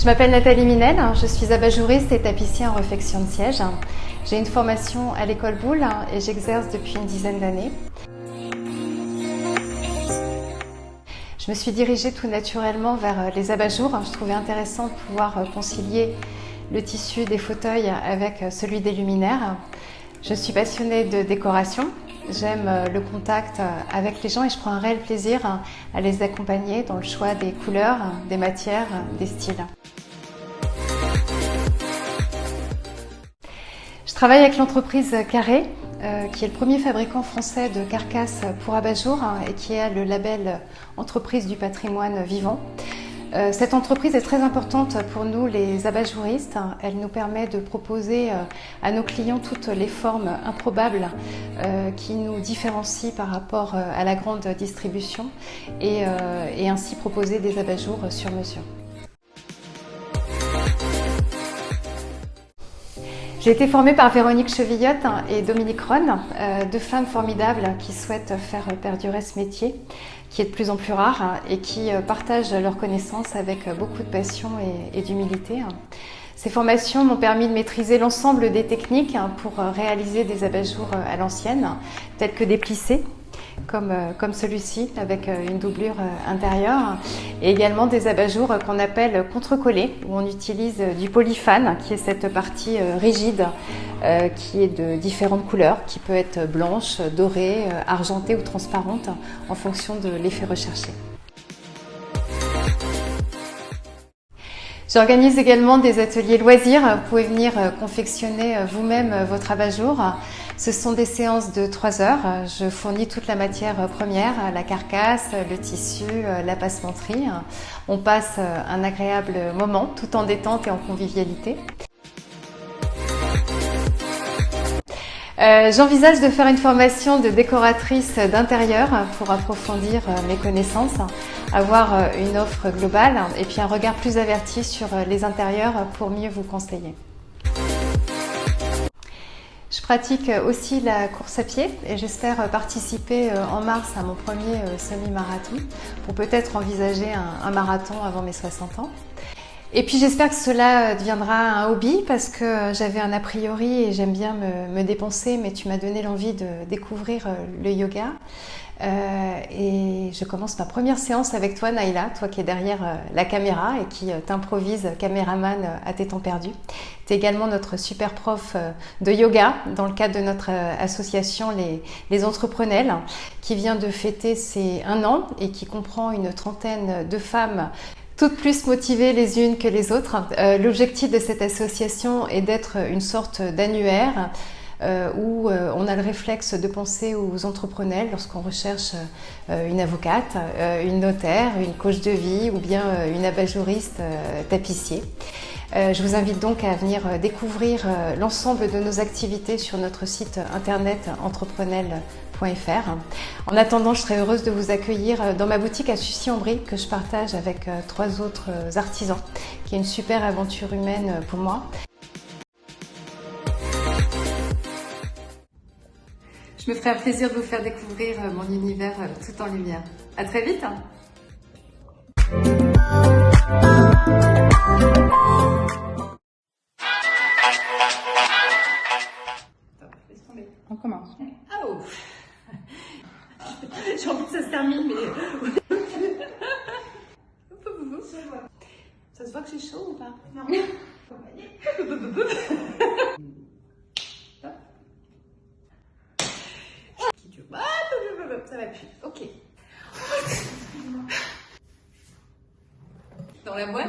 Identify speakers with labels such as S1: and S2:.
S1: Je m'appelle Nathalie Minel, je suis abat-jouriste et tapissier en réfection de siège. J'ai une formation à l'école Boulle et j'exerce depuis une dizaine d'années. Je me suis dirigée tout naturellement vers les abat-jours. Je trouvais intéressant de pouvoir concilier le tissu des fauteuils avec celui des luminaires. Je suis passionnée de décoration. J'aime le contact avec les gens et je prends un réel plaisir à les accompagner dans le choix des couleurs, des matières, des styles. Je travaille avec l'entreprise Carré, qui est le premier fabricant français de carcasses pour abat-jour et qui a le label Entreprise du patrimoine vivant. Cette entreprise est très importante pour nous les abat-jouristes. Elle nous permet de proposer à nos clients toutes les formes improbables qui nous différencient par rapport à la grande distribution et ainsi proposer des abat-jours sur mesure. J'ai été formée par Véronique Chevillotte et Dominique Ronne, deux femmes formidables qui souhaitent faire perdurer ce métier, qui est de plus en plus rare et qui partagent leurs connaissances avec beaucoup de passion et d'humilité. Ces formations m'ont permis de maîtriser l'ensemble des techniques pour réaliser des abat-jours à l'ancienne, tels que des plissés, comme celui-ci avec une doublure intérieure, et également des abat-jours qu'on appelle contre-collés, où on utilise du polyfane, qui est cette partie rigide qui est de différentes couleurs, qui peut être blanche, dorée, argentée ou transparente en fonction de l'effet recherché. J'organise également des ateliers loisirs. Vous pouvez venir confectionner vous-même votre abat-jour. Ce sont des séances de 3 heures. Je fournis toute la matière première, la carcasse, le tissu, la passementerie. On passe un agréable moment tout en détente et en convivialité. J'envisage de faire une formation de décoratrice d'intérieur pour approfondir mes connaissances, avoir une offre globale et puis un regard plus averti sur les intérieurs pour mieux vous conseiller. Je pratique aussi la course à pied et j'espère participer en mars à mon premier semi-marathon pour peut-être envisager un marathon avant mes 60 ans. Et puis j'espère que cela deviendra un hobby parce que j'avais un a priori et j'aime bien me dépenser, mais tu m'as donné l'envie de découvrir le yoga. Et je commence ma première séance avec toi, Naïla, toi qui es derrière la caméra et qui t'improvise caméraman à tes temps perdus. Tu es également notre super prof de yoga dans le cadre de notre association Les Entreprenelles, qui vient de fêter ses 1 an et qui comprend une trentaine de femmes toutes plus motivées les unes que les autres. L'objectif de cette association est d'être une sorte d'annuaire où on a le réflexe de penser aux entrepreneurs lorsqu'on recherche une avocate, une notaire, une coach de vie ou bien une abat-jouriste tapissier. Je vous invite donc à venir découvrir l'ensemble de nos activités sur notre site internet entreprenelle.fr. En attendant, je serai heureuse de vous accueillir dans ma boutique à Sucy-en-Brie que je partage avec 3 autres artisans, qui est une super aventure humaine pour moi. Je me ferai un plaisir de vous faire découvrir mon univers tout en lumière. À très vite! Laisse tomber.
S2: On commence.
S1: Ah oh. J'ai envie que ça se termine, mais... Ça se voit que j'ai chaud ou pas? Non. Ça va plus. Ok. Dans la boîte.